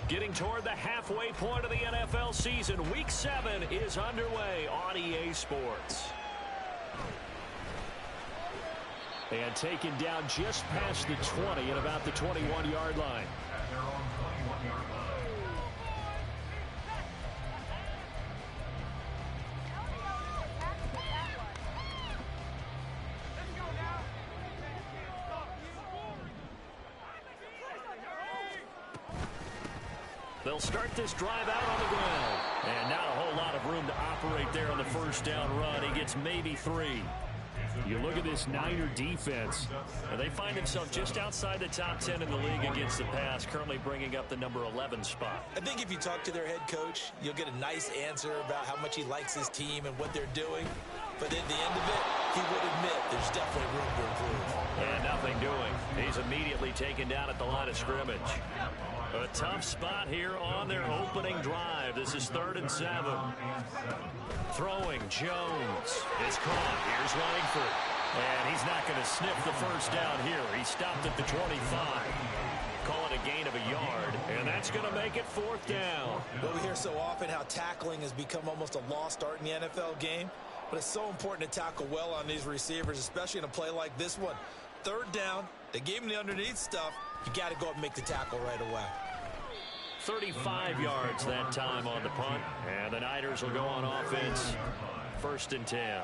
Getting toward the halfway point of the NFL season. Week 7 is underway on EA Sports. And taken down just past the 20 at about the 21-yard line. They'll start this drive out on the ground. And not a whole lot of room to operate there on the first down run. He gets maybe 3. You look at this Niner defense, and they find themselves just outside the top 10 in the league against the pass, currently bringing up the number 11 spot. I think if you talk to their head coach, you'll get a nice answer about how much he likes his team and what they're doing. But at the end of it, he would admit there's definitely room to improve. And nothing doing. He's immediately taken down at the line of scrimmage. A tough spot here on their opening drive. This is 3rd and 7. Throwing, Jones is caught. Here's Langford. And he's not going to sniff the first down here. He stopped at the 25. Call it a gain of a yard, and that's going to make it 4th down. Well, we hear so often how tackling has become almost a lost art in the NFL game. But it's so important to tackle well on these receivers, especially in a play like this one. 3rd down, they gave him the underneath stuff. You got to go up and make the tackle right away. 35 yards that time on the punt. And the Niners will go on offense. 1st and 10.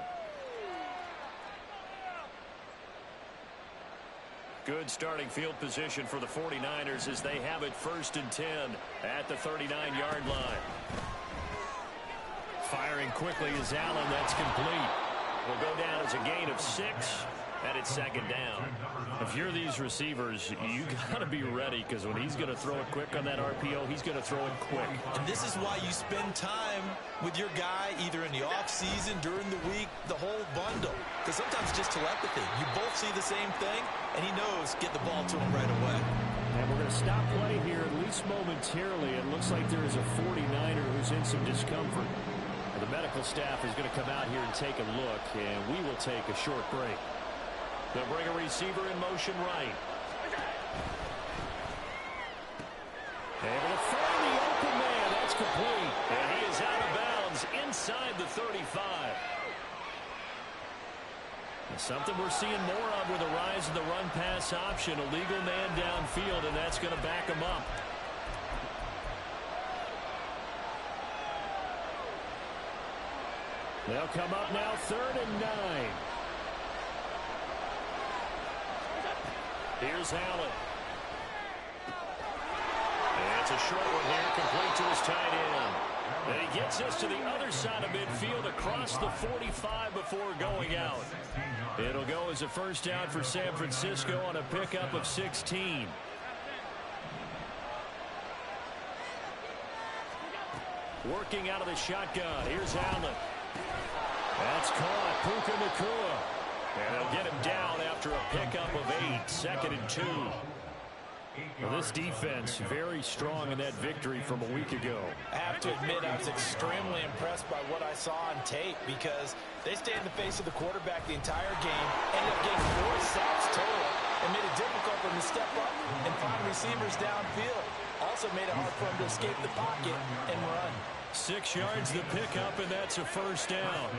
Good starting field position for the 49ers as they have it 1st and 10 at the 39-yard line. Firing quickly is Allen. That's complete. Will go down as a gain of 6. And it's 2nd down. If you're these receivers, you got to be ready because when he's going to throw it quick on that RPO, he's going to throw it quick. And this is why you spend time with your guy either in the offseason, during the week, the whole bundle. Because sometimes it's just telepathy. You both see the same thing, and he knows get the ball to him right away. And we're going to stop play here, at least momentarily. It looks like there is a 49er who's in some discomfort. The medical staff is going to come out here and take a look, and we will take a short break. They'll bring a receiver in motion right. Able to find the open man. That's complete. And he is out of bounds inside the 35. Something we're seeing more of with the rise of the run-pass option. A legal man downfield, and that's going to back him up. They'll come up now 3rd and 9. Here's Allen. And it's a short one here, complete to his tight end. And he gets us to the other side of midfield across the 45 before going out. It'll go as a 1st down for San Francisco on a pickup of 16. Working out of the shotgun. Here's Allen. That's caught. Puka Nacua. And they'll get him down after a pickup of 8. 2nd and 2. Well, this defense very strong in that victory from a week ago. I have to admit I was extremely impressed by what I saw on tape because they stayed in the face of the quarterback the entire game, ended up getting 4 sacks total, and made it difficult for him to step up and find receivers downfield. Also made it hard for him to escape the pocket and run. 6 yards the pickup, and that's a 1st down.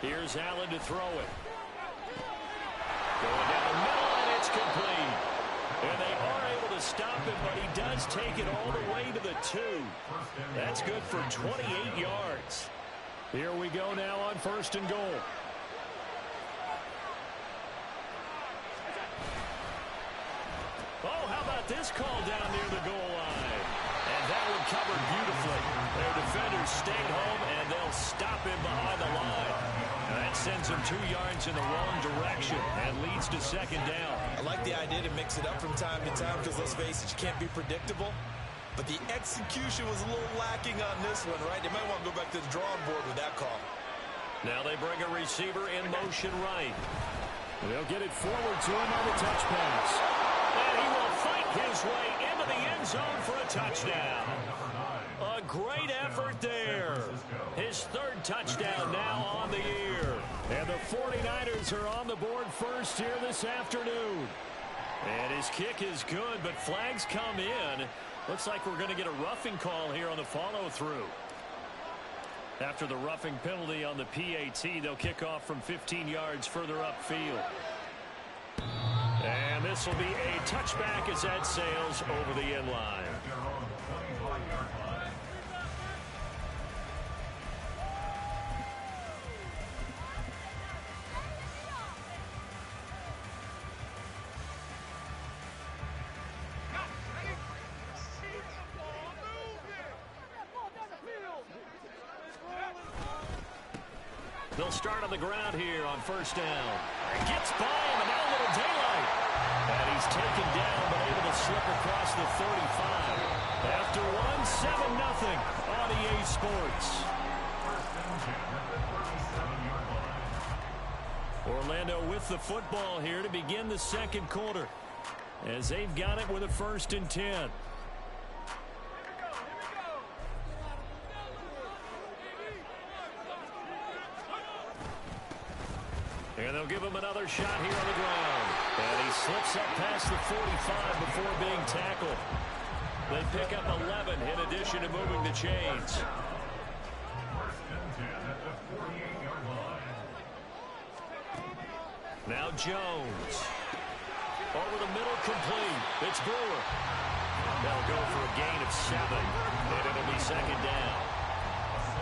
Here's Allen to throw it. Going down the middle, and it's complete. And they are able to stop him, but he does take it all the way to the 2. That's good for 28 yards. Here we go now on 1st and goal. Oh, how about this call down near the goal line? And that one covered beautifully. Their defenders stayed home, and they'll stop him behind the line. And that sends him 2 yards in the wrong direction and leads to 2nd down. I like the idea to mix it up from time to time because, let's face it, you can't be predictable. But the execution was a little lacking on this one, right? They might want to go back to the drawing board with that call. Now they bring a receiver in motion right. They'll get it forward to him on the touch pass. And he will fight his way into the end zone for a touchdown. A great effort there. His third touchdown now on the year. And the 49ers are on the board first here this afternoon. And his kick is good, but flags come in. Looks like we're going to get a roughing call here on the follow-through. After the roughing penalty on the PAT, they'll kick off from 15 yards further upfield. And this will be a touchback as that sails over the end line. They'll start on the ground here on first down. Gets by him, and now a little daylight. And he's taken down, but able to slip across the 35. After one, 7-0 on EA Sports. Orlando with the football here to begin the second quarter, as they've got it with a 1st and 10. And they'll give him another shot here on the ground. And he slips up past the 45 before being tackled. They pick up 11 in addition to moving the chains. Now Jones. Over the middle, complete. It's Brewer. They'll go for a gain of 7. And it'll be second down.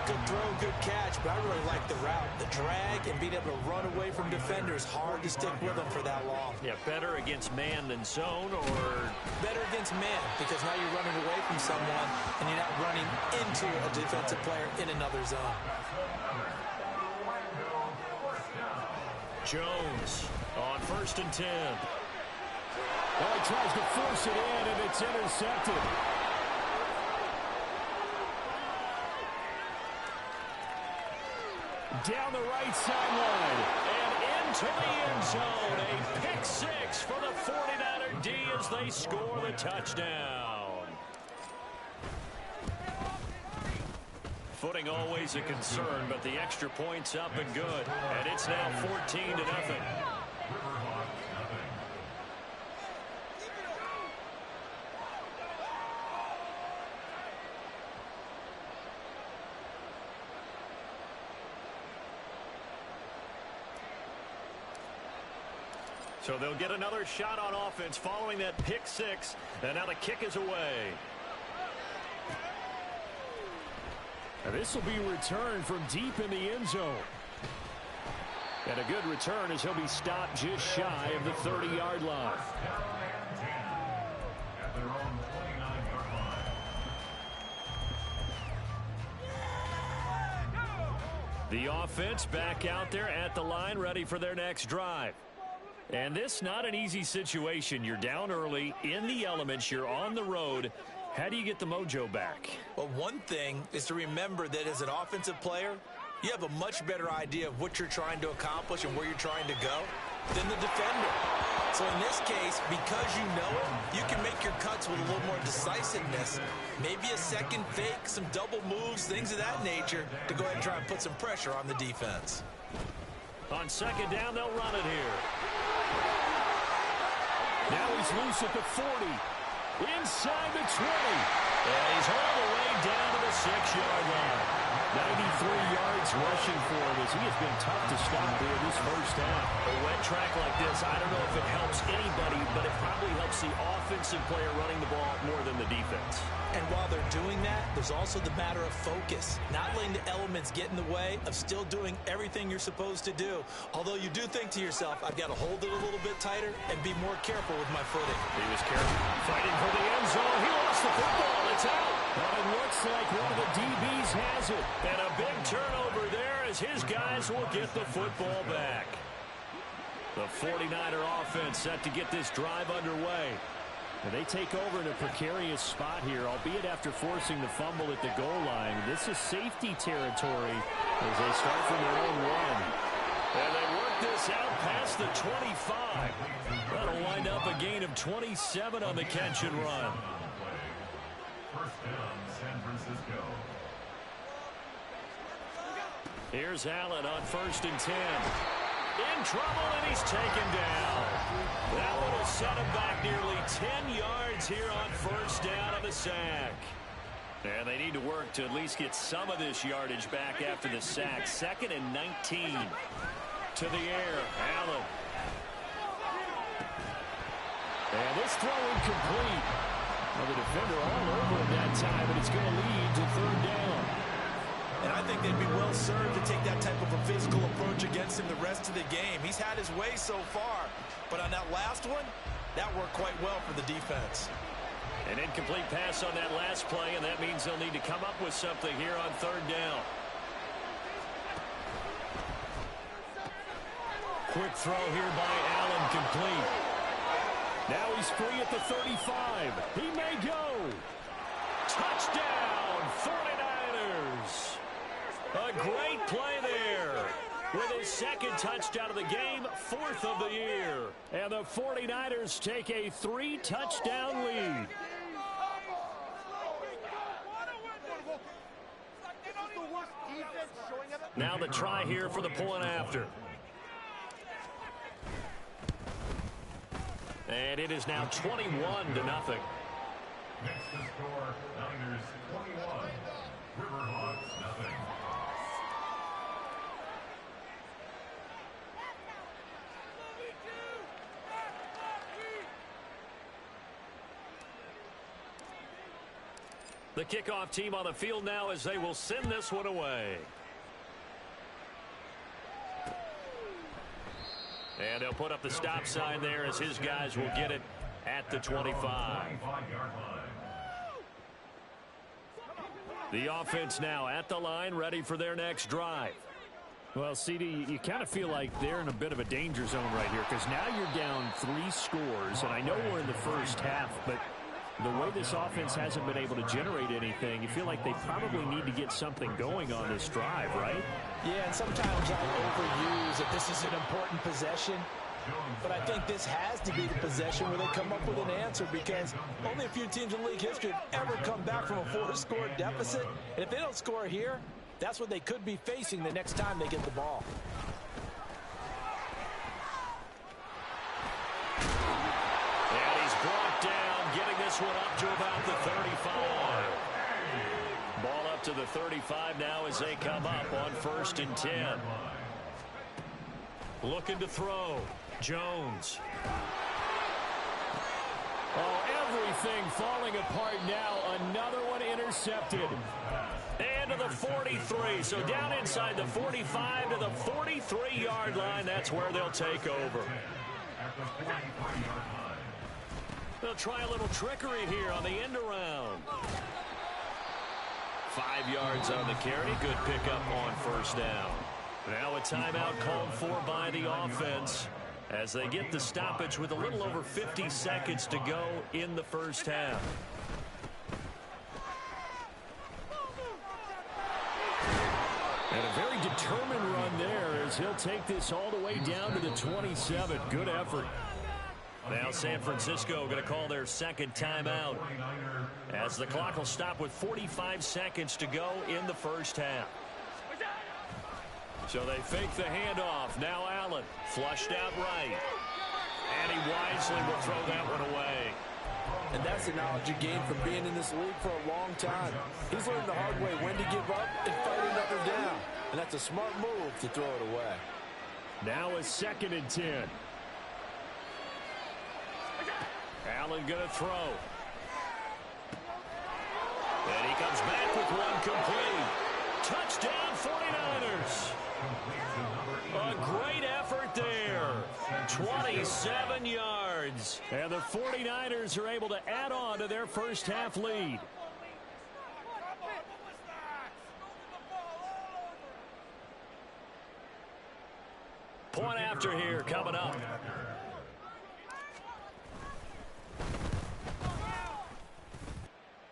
Good throw, good catch, but I really like the route. The drag and being able to run away from defenders, hard to stick with them for that long. Yeah, better against man than zone, or? Better against man, because now you're running away from someone and you're not running into a defensive player in another zone. Jones on 1st and 10. Well, he tries to force it in, and it's intercepted. Down the right sideline and into the end zone. A pick 6 for the 49er D as they score the touchdown. Footing always a concern, but the extra point's up and good. And it's now 14-0. So they'll get another shot on offense following that pick 6. And now the kick is away. And this will be returned from deep in the end zone. And a good return as he'll be stopped just shy of the 30-yard line. The offense back out there at the line, ready for their next drive. And this not an easy situation. You're down early, in the elements, you're on the road. How do you get the mojo back? Well, one thing is to remember that as an offensive player, you have a much better idea of what you're trying to accomplish and where you're trying to go than the defender. So in this case, because you know it, you can make your cuts with a little more decisiveness. Maybe a second fake, some double moves, things of that nature to go ahead and try and put some pressure on the defense. On second down, they'll run it here. Now he's loose at the 40. Inside the 20. And he's all the way down to the 6-yard line. 93 yards rushing for him as he has been tough to stop here this first half. A wet track like this, I don't know if it helps anybody, but it probably helps the offensive player running the ball more than the defense. And while they're doing that, there's also the matter of focus. Not letting the elements get in the way of still doing everything you're supposed to do. Although you do think to yourself, I've got to hold it a little bit tighter and be more careful with my footing. He was careful. Fighting for the end zone. He lost the football. It's out. But it looks like one of the DBs has it. And a big turnover there as his guys will get the football back. The 49er offense set to get this drive underway. And they take over in a precarious spot here, albeit after forcing the fumble at the goal line. This is safety territory as they start from their own 1. And they work this out past the 25. That'll wind up a gain of 27 on the catch and run. First down, San Francisco. Here's Allen on 1st and 10. In trouble, and he's taken down. That one will set him back nearly 10 yards here on 1st down of the sack. And they need to work to at least get some of this yardage back after the sack. 2nd and 19. To the air, Allen. And this throw incomplete. Well, the defender all over him that time, but it's going to lead to 3rd down. And I think they'd be well served to take that type of a physical approach against him the rest of the game. He's had his way so far, but on that last one, that worked quite well for the defense. An incomplete pass on that last play, and that means they'll need to come up with something here on 3rd down. Quick throw here by Allen, complete. Now he's free at the 35. He may go. Touchdown, 49ers. A great play there. With his 2nd touchdown of the game, 4th of the year. And the 49ers take a 3-touchdown lead. Now the try here for the point after. And it is now 21-0. Next to score, Niners 21, Riverhawks nothing. The kickoff team on the field now as they will send this one away. And they'll put up the stop sign there as his guys will get it at the 25. The offense now at the line, ready for their next drive. Well, CD, you kind of feel like they're in a bit of a danger zone right here because now you're down 3 scores, and I know we're in the first half, but the way this offense hasn't been able to generate anything, you feel like they probably need to get something going on this drive, right? Yeah, and sometimes I overuse that this is an important possession. But I think this has to be the possession where they come up with an answer because only a few teams in league history have ever come back from a 4-score deficit. And if they don't score here, that's what they could be facing the next time they get the ball. And he's brought down, getting this one up to about the 35. Ball up to the 35 now as they come up on 1st and 10. Looking to throw. Jones. Oh, everything falling apart now. Another one intercepted. And to the 43. So down inside the 45 to the 43-yard line. That's where they'll take over. They'll try a little trickery here on the end around. 5 yards on the carry. Good pickup on 1st down. Now a timeout called for by the offense as they get the stoppage with a little over 50 seconds to go in the first half. And a very determined run there as he'll take this all the way down to the 27. Good effort. Now San Francisco going to call their 2nd timeout as the clock will stop with 45 seconds to go in the first half. So they fake the handoff. Now Allen flushed out right. And he wisely will throw that one away. And that's the knowledge you gain from being in this league for a long time. He's learned the hard way when to give up and fight another down. And that's a smart move to throw it away. Now a 2nd and 10. Allen going to throw. And he comes back with one complete. Touchdown 49ers. A great effort there. 27 yards. And the 49ers are able to add on to their first half lead. Point after here coming up.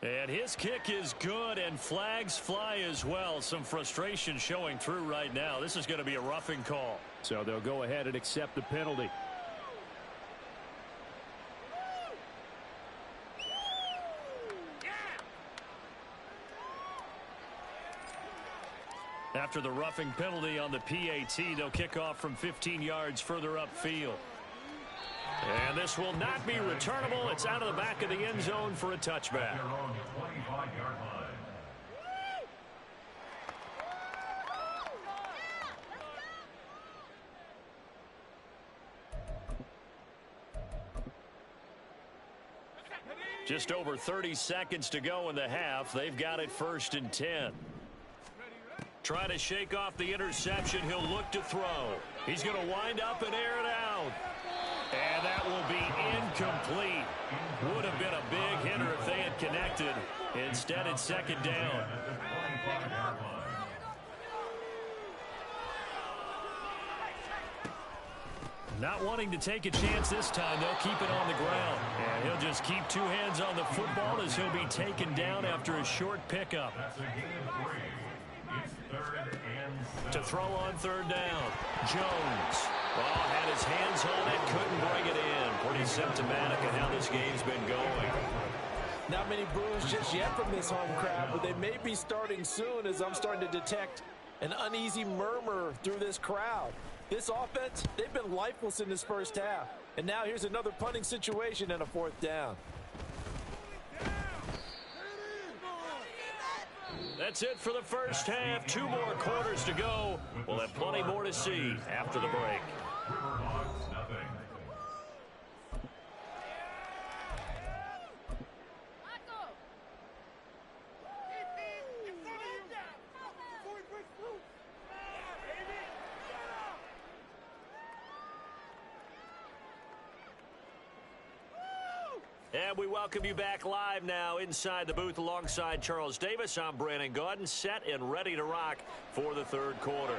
And his kick is good, and flags fly as well. Some frustration showing through right now. This is going to be a roughing call. So they'll go ahead and accept the penalty. After the roughing penalty on the PAT, they'll kick off from 15 yards further upfield. And this will not be returnable. It's out of the back of the end zone for a touchback. Just over 30 seconds to go in the half. They've got it 1st and 10. Try to shake off the interception. He'll look to throw. He's going to wind up and air it out. And that will be incomplete. Would have been a big hitter if they had connected. Instead, it's 2nd down. Not wanting to take a chance this time, they'll keep it on the ground. And he'll just keep 2 hands on the football as he'll be taken down after a short pickup. To throw on 3rd down. Jones. Well, had his hands on it, couldn't bring it in. Pretty symptomatic of how this game's been going. Not many boos just yet from this home crowd, but they may be starting soon as I'm starting to detect an uneasy murmur through this crowd. This offense, they've been lifeless in this first half. And now here's another punting situation and a 4th down. That's it for the first half. 2 more quarters to go. We'll have plenty more to see after the break. And we welcome you back live now inside the booth alongside Charles Davis. I'm Brandon Gaudin, set and ready to rock for the 3rd quarter.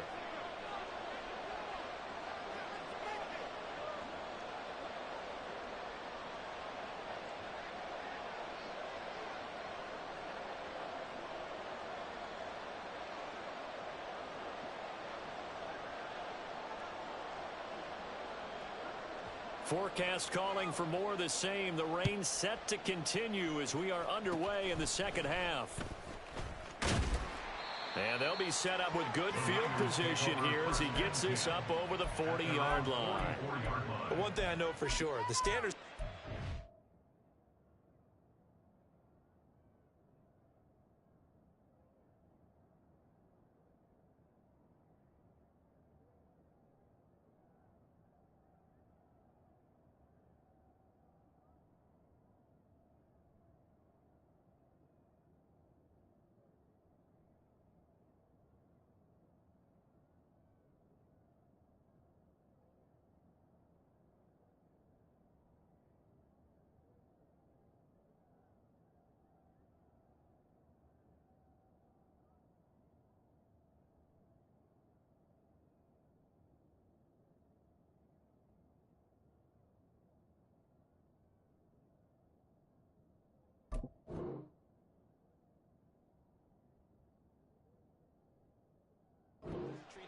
Forecast calling for more of the same. The rain set to continue as we are underway in the 2nd half. And they'll be set up with good field position here as he gets this up over the 40-yard line. But one thing I know for sure, the standards.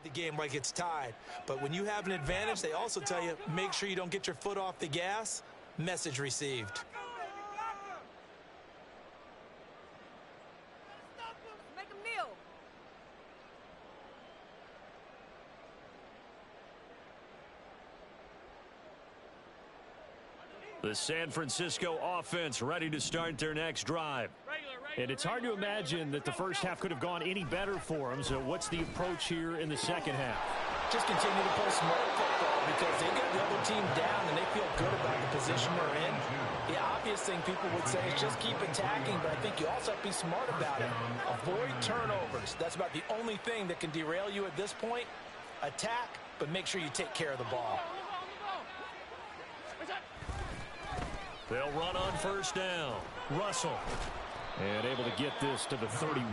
The game like it's tied, but when you have an advantage, they also tell you make sure you don't get your foot off the gas. Message received. Make them kneel. The San Francisco offense ready to start their next drive. And it's hard to imagine that the first half could have gone any better for them. So what's the approach here in the 2nd half? Just continue to play smart football because they got the other team down and they feel good about the position they're in. The obvious thing people would say is just keep attacking, but I think you also have to be smart about it. Avoid turnovers. That's about the only thing that can derail you at this point. Attack, but make sure you take care of the ball. They'll run on 1st down. Russell. And able to get this to the 31.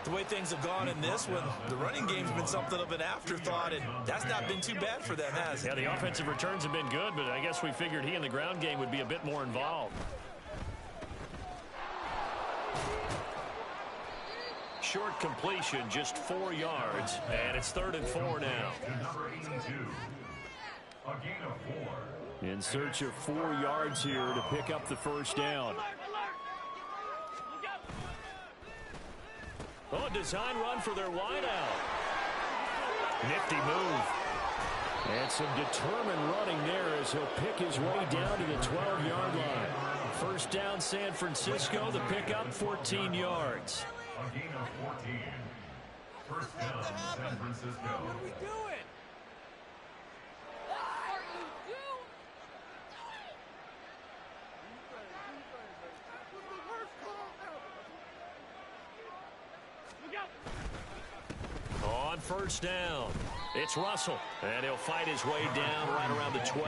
The way things have gone in this one, the running game's been something of an afterthought, and that's not been too bad for them, has it? Yeah, the offensive returns have been good, but I guess we figured he in the ground game would be a bit more involved. Short completion, just 4 yards, and it's 3rd and 4 now. Number 82, a gain of 4. In search of 4 yards here to pick up the 1st down. Oh, design run for their wideout. Nifty move. And some determined running there as he'll pick his way down to the 12-yard line. First down, San Francisco. The pickup, 14 yards. A gain of 14. First down, San Francisco. What are we doing? What are you doing? On first down, it's Russell, and he'll fight his way down right around the 12.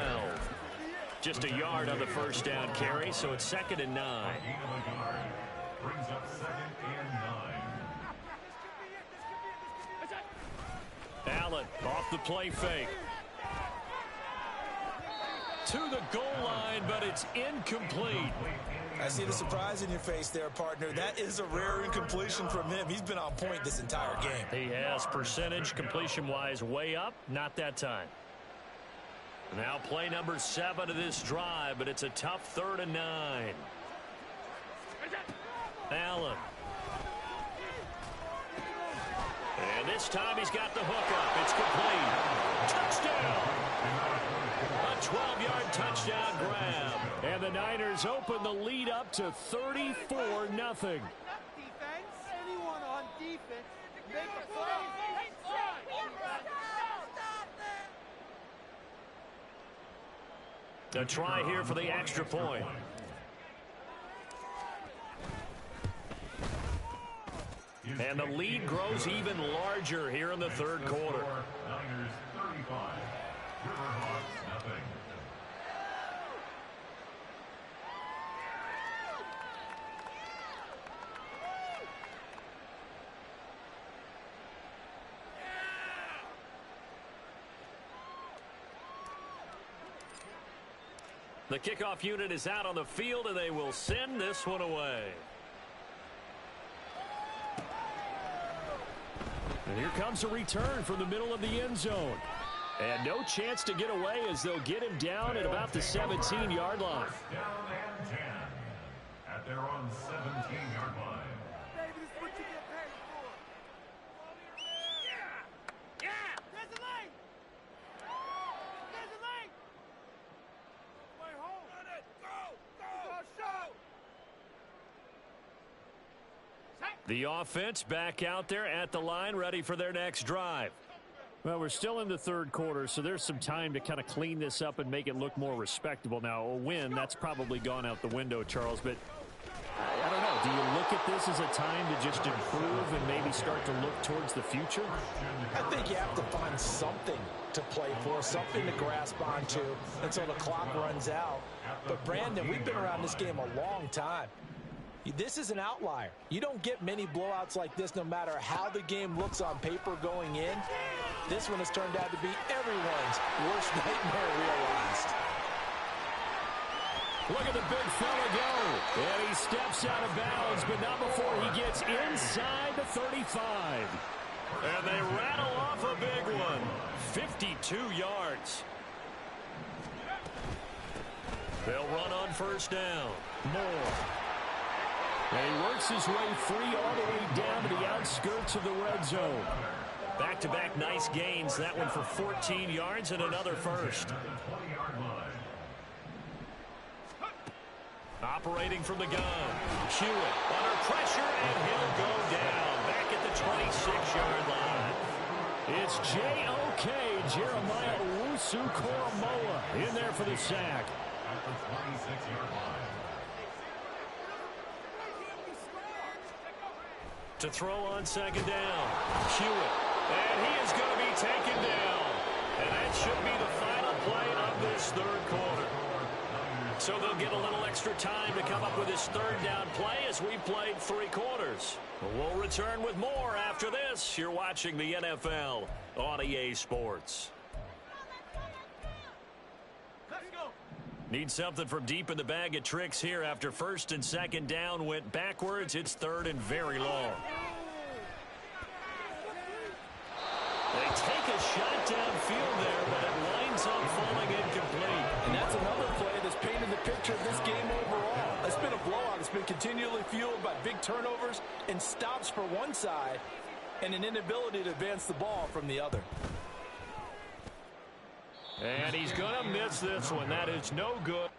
Just a yard on the first down carry, so it's 2nd and 9. Gain of a yard. Brings up 2nd and 9. Allen off the play fake. To the goal line, but it's incomplete. I see the surprise in your face there, partner. That is a rare incompletion from him. He's been on point this entire game. He has percentage completion-wise way up, not that time. Now play number 7 of this drive, but it's a tough 3rd and 9. Allen. And this time he's got the hook up. It's complete. Touchdown. A 12-yard touchdown grab. And the Niners open the lead up to 34-0. Defense, anyone on defense, make a play. A try here for the extra point. And the lead grows even larger here in the 3rd quarter. Niners 35. Riverhawks nothing. The kickoff unit is out on the field, and they will send this one away. And here comes a return from the middle of the end zone. And no chance to get away as they'll get him down at about the 17-yard line. Down and 10. At their own 17-yard line. Baby, this is what you get paid for. Yeah! There's a lane! There's a lane! Way home! Run it! Go! Show! The offense back out there at the line, ready for their next drive. Well, we're still in the 3rd quarter, so there's some time to kind of clean this up and make it look more respectable. Now, a win, that's probably gone out the window, Charles, but I don't know. Do you look at this as a time to just improve and maybe start to look towards the future? I think you have to find something to play for, something to grasp onto until the clock runs out. But, Brandon, we've been around this game a long time. This is an outlier. You don't get many blowouts like this no matter how the game looks on paper going in. This one has turned out to be everyone's worst nightmare realized. Look at the big fella go. And he steps out of bounds, but not before he gets inside the 35. And they rattle off a big one. 52 yards. They'll run on first down. Moore. And he works his way free all the way down to the outskirts of the red zone. Back-to-back nice gains. That one for 14 yards and another first. Operating from the gun. Hewitt under pressure, and he'll go down. Back at the 26-yard line. It's J.O.K. Jeremiah Owusu-Koramoah in there for the sack. At the 26-yard line. To throw on second down. Hewitt. And he is going to be taken down. And that should be the final play of this 3rd quarter. So they'll get a little extra time to come up with this 3rd down play as we played 3 quarters. We'll return with more after this. You're watching the NFL on EA Sports. Need something from deep in the bag of tricks here after 1st and 2nd down went backwards. It's 3rd and very long. They take a shot downfield there, but it winds up falling incomplete. And that's another play that's painted the picture of this game overall. It's been a blowout as that's been continually fueled by big turnovers and stops for one side and an inability to advance the ball from the other. And he's going to miss this one. That is no good.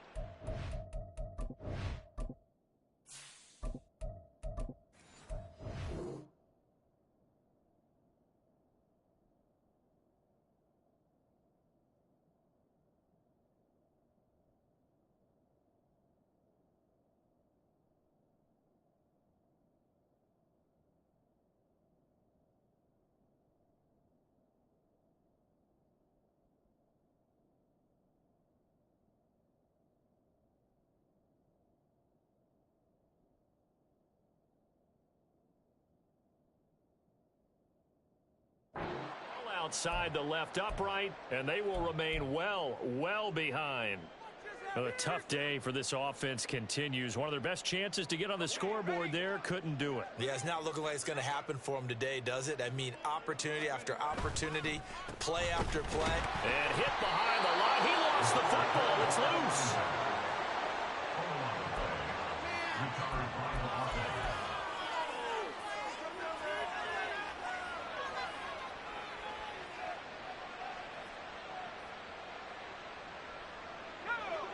Outside the left upright, and they will remain well behind. A tough day for this offense continues. One of their best chances to get on the scoreboard there, couldn't do it. Yeah, it's not looking like it's going to happen for them today, does it? I mean, opportunity after opportunity, play after play. And hit behind the line. He lost the football. It's loose.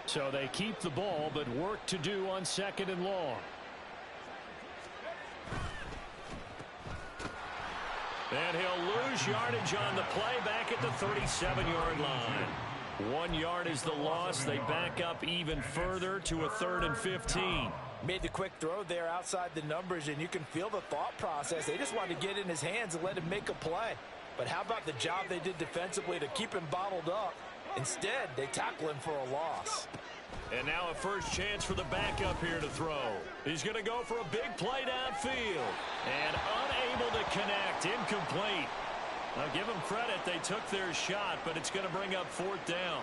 So they keep the ball, but work to do on 2nd and long. And he'll lose yardage on the play back at the 37-yard line. 1 yard is the loss. They back up even further to a 3rd and 15. Made the quick throw there outside the numbers, and you can feel the thought process. They just wanted to get in his hands and let him make a play. But how about the job they did defensively to keep him bottled up? Instead, they tackle him for a loss. And now a first chance for the backup here to throw. He's going to go for a big play downfield. And unable to connect. Incomplete. Now give them credit. They took their shot, but it's going to bring up 4th down.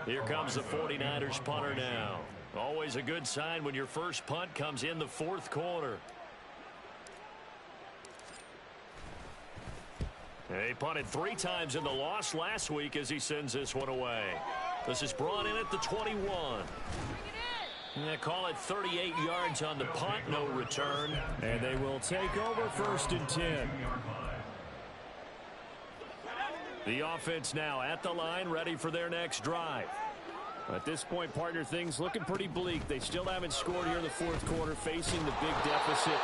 Here comes the 49ers punter now. Always a good sign when your first punt comes in the 4th quarter. He punted 3 times in the loss last week as he sends this one away. This is brought in at the 21. They call it 38 yards on the punt, no return. And they will take over 1st and 10. The offense now at the line, ready for their next drive. At this point, partner, things looking pretty bleak. They still haven't scored here in the 4th quarter, facing the big deficit.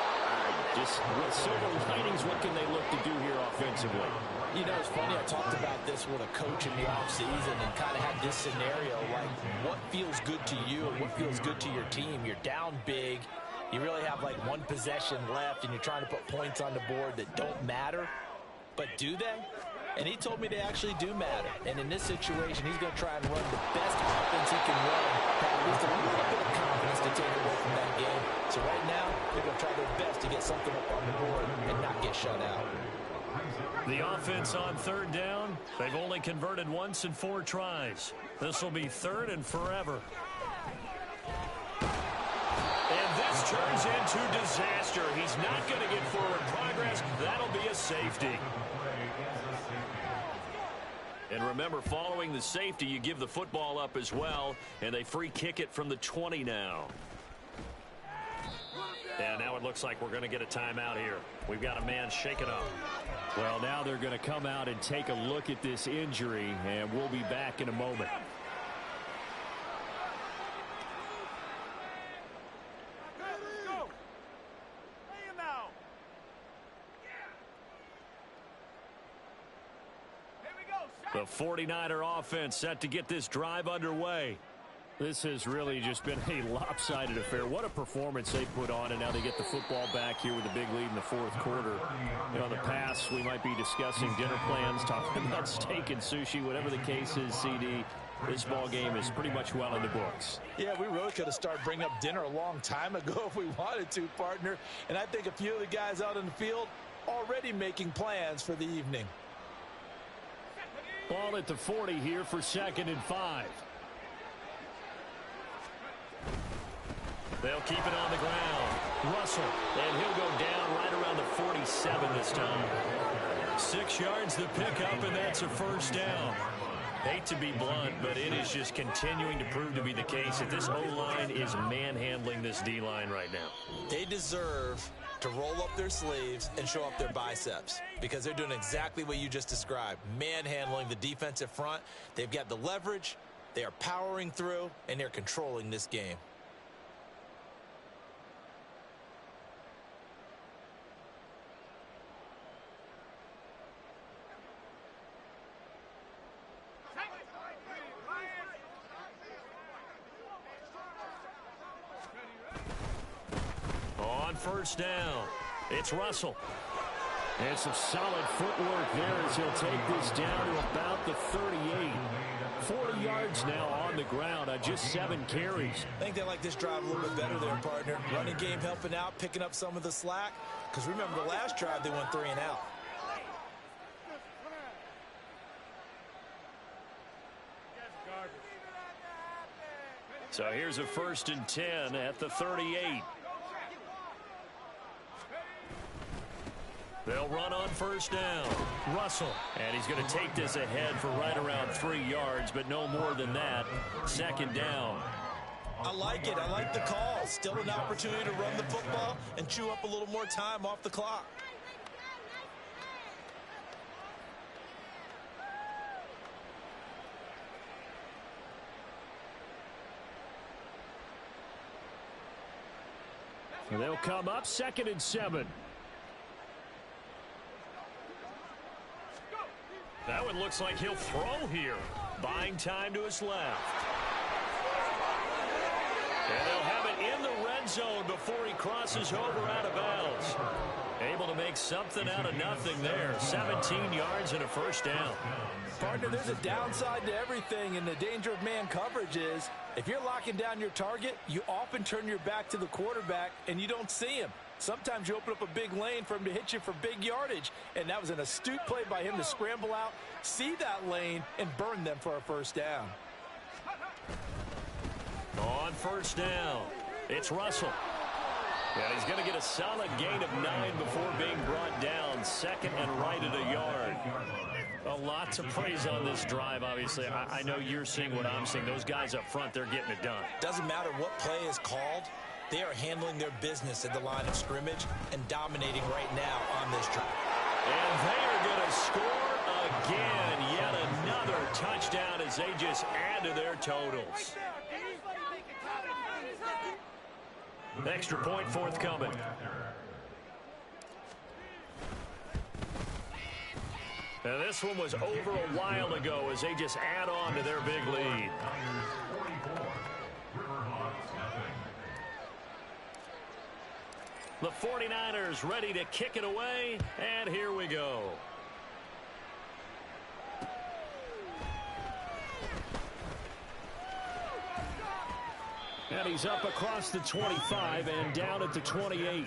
Just with silver linings, what can they look to do here offensively? You know, it's funny, I talked about this with a coach in the offseason and kind of had this scenario, like what feels good to you and what feels good to your team. You're down big. You really have like 1 possession left, and you're trying to put points on the board that don't matter. But do they? And he told me they actually do matter. And in this situation, he's going to try and run the best offense he can run, have at least a little bit of confidence to take away from that game. So right now, they're going to try their best to get something up on the board and not get shut out. The offense on 3rd down, they've only converted once in 4 tries. This will be 3rd and forever. And this turns into disaster. He's not going to get forward progress. That'll be a safety. And remember, following the safety, you give the football up as well, and they free kick it from the 20 now. And now it looks like we're going to get a timeout here. We've got a man shaken up. Well, now they're going to come out and take a look at this injury, and we'll be back in a moment. The 49er offense set to get this drive underway. This has really just been a lopsided affair. What a performance they put on, and now they get the football back here with a big lead in the 4th quarter. You know, in the past, we might be discussing dinner plans, talking about steak and sushi, whatever the case is, CD. This ball game is pretty much well in the books. Yeah, we really could have started bringing up dinner a long time ago if we wanted to, partner. And I think a few of the guys out in the field already making plans for the evening. Ball at the 40 here for 2nd and 5. They'll keep it on the ground. Russell, and he'll go down right around the 47 this time. 6 yards to pick up, and that's a first down. Hate to be blunt, but it is just continuing to prove to be the case that this O-line is manhandling this D-line right now. They deserve to roll up their sleeves and show up their biceps because they're doing exactly what you just described, manhandling the defensive front. They've got the leverage, they are powering through, and they're controlling this game. On first down, it's Russell. And some solid footwork there as he'll take this down to about the 38. 40 yards now on the ground on just 7 carries. I think they like this drive a little bit better there, partner. Running game helping out, picking up some of the slack. Because remember, the last drive they went 3 and out. So here's a 1st and 10 at the 38. They'll run on first down. Russell. And he's going to take this ahead for right around 3 yards, but no more than that. 2nd down. I like it. I like the call. Still an opportunity to run the football and chew up a little more time off the clock. And they'll come up 2nd and 7. That one looks like he'll throw here. Buying time to his left. And they'll have it in the red zone before he crosses over out of bounds. Able to make something out of nothing there. 17 yards and a first down. Partner, there's a downside to everything, and the danger of man coverage is if you're locking down your target, you often turn your back to the quarterback and you don't see him. Sometimes you open up a big lane for him to hit you for big yardage, and that was an astute play by him to scramble out, see that lane, and burn them for a first down. On first down, it's Russell. And he's going to get a solid gain of 9 before being brought down. 2nd and right at a yard. A lot to praise on this drive, obviously. I know you're seeing what I'm seeing. Those guys up front, they're getting it done. Doesn't matter what play is called. They are handling their business at the line of scrimmage and dominating right now on this drive. And they are going to score again. Yet another touchdown as they just add to their totals. Extra point forthcoming. Now this one was over a while ago as they just add on to their big lead. The 49ers ready to kick it away, and here we go. And he's up across the 25 and down at the 28.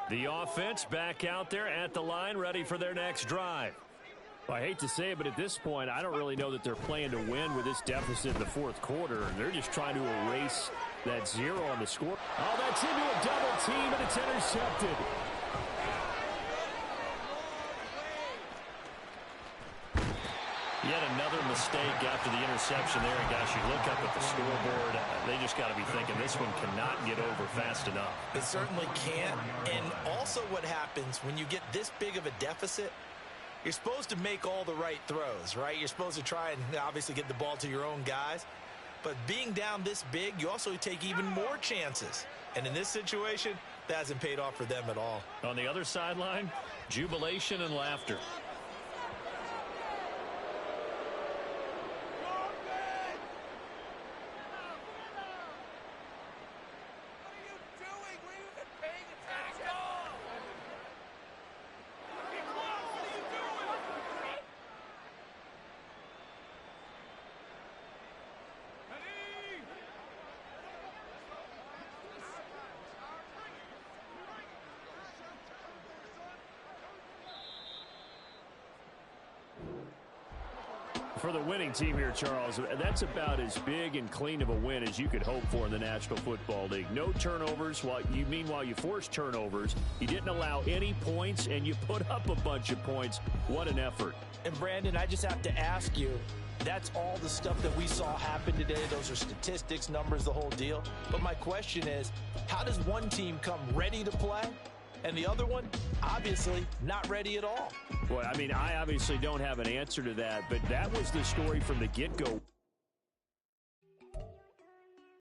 The offense back out there at the line, ready for their next drive. I hate to say it, but at this point, I don't really know that they're playing to win with this deficit in the 4th quarter. They're just trying to erase that 0 on the score. Oh, that's into a double team, and it's intercepted. Yet another mistake after the interception there. And gosh, you look up at the scoreboard, they just got to be thinking this one cannot get over fast enough. It certainly can't. And also what happens when you get this big of a deficit, you're supposed to make all the right throws, right? You're supposed to try and obviously get the ball to your own guys. But being down this big, you also take even more chances. And in this situation, that hasn't paid off for them at all. On the other sideline, jubilation and laughter. For the winning team here, Charles, that's about as big and clean of a win as you could hope for in the National Football League. No turnovers. Meanwhile, you forced turnovers. You didn't allow any points, and you put up a bunch of points. What an effort. And, Brandon, I just have to ask you, that's all the stuff that we saw happen today. Those are statistics, numbers, the whole deal. But my question is, how does one team come ready to play and the other one, obviously, not ready at all? Well, I mean, I obviously don't have an answer to that, but that was the story from the get-go.